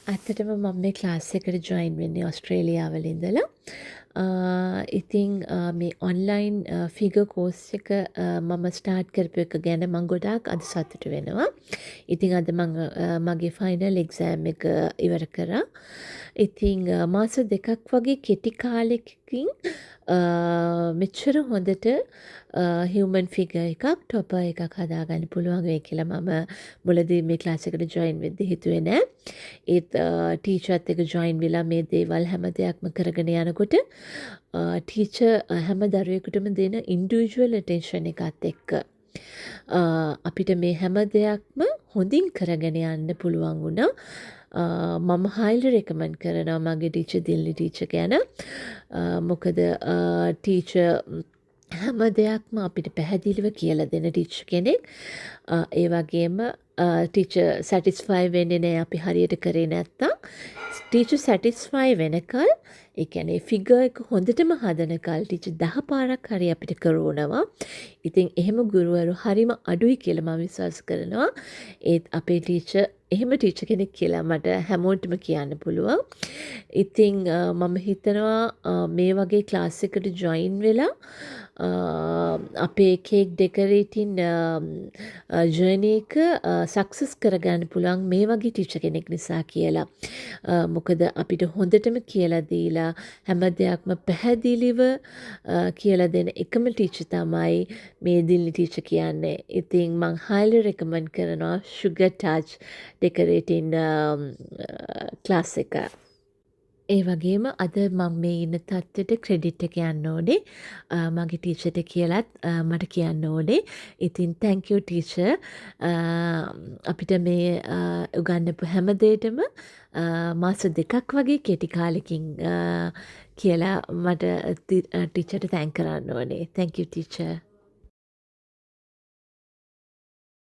ඇත්තටම මම මේ ක්ලාස් එකට ජොයින් වෙන්නේ ඔස්ට්‍රේලියාවල ඉඳලා. ඉතින් මේ ඔන්ලයින් ෆිගර් කෝස් එක මම ස්ටාර්ට් කරපු එක ගැන මම ගොඩාක් අද සතුටු වෙනවා. ඉතින් අද මගේ ෆයිනල් එක්සෑම් එක ඉවර කරා. ඉතින් මාස දෙකක් වගේ කෙටි කාලෙකින් මෙච්චර හොඳට හියුමන් ෆිගර් එකක් ටොපර් එකක් හදාගන්න පුළුවන් වෙයි කියලා මම මුලදී මේ ක්ලාස් එකට ජොයින් වෙද්දී හිතුවේ නෑ. ඒත් ටීචර්ත් එක ජොයින් වෙලා මේ දේවල් හැම දෙයක්ම කරගෙන යනකොට ටීචර් හැම දරුවෙකුටම දෙන ඉන්ඩිවිජුවල් ඇටෙන්ෂන් එකත් එක්ක අපිට මේ හැම දෙයක්ම හොඳින් කරගෙන යන්න පුළුවන් වුණා. මම හයිලි රෙකමන්ඩ් කරනවා මගේ ටීචර් දිල්නි ටීචර් ගැන. මොකද ටීචර් හැම දෙයක්ම අපිට පැහැදිලිව කියලා දෙන ටීචර් කෙනෙක්. ඒ වගේම ටීචර් සැටිස්ෆයි වෙන්නේ නැහැ අපි හරියට කරේ නැත්තම්. ටීචර් සැටිස්ෆයි වෙනකල් ඒ කියන්නේ ෆිගර් එක හොඳටම හදනකල් ටීචර් 10 පාරක් හරි අපිට කරවනවා. ඉතින් එහෙම ගුරුවරු හරිම අඩුයි කියලා මම විශ්වාස කරනවා. ඒත් අපේ ටීචර් එහෙම ටීචර් කෙනෙක් කියලා මට හැමෝටම කියන්න පුළුවන්. ඉතින් මම හිතනවා මේ වගේ ක්ලාස් එකට ජොයින් වෙලා අපේ කේක් ඩෙකරේටින් ජර්නි එක සක්සස් කරගන්න පුළුවන් මේ වගේ ටීචර් කෙනෙක් නිසා කියලා. මොකද අපිට හොඳටම කියලා දීලා හැම දෙයක්ම පැහැදිලිව කියලා දෙන එකම ටීචර් තමයි මේ දිල්නි ටීචර් කියන්නේ. ඉතින් මං highly recommend කරනවා sugar touch decorating ක්ලාස් එක. ඒ වගේම අද මම මේ ඉන්න තත්ත්වෙට ක්‍රෙඩිට් එක යන්න ඕනේ. මගේ ටීචර්ට කියලත් මට කියන්න ඕනේ. ඉතින් thank you ටීචර්. අපිට මේ උගන්වපු හැම දෙයකටම මාස දෙකක් වගේ කෙටි කාලෙකින් කියලා මට ටීචර්ට තැන්ක් කරන්න ඕනේ. thank you teacher.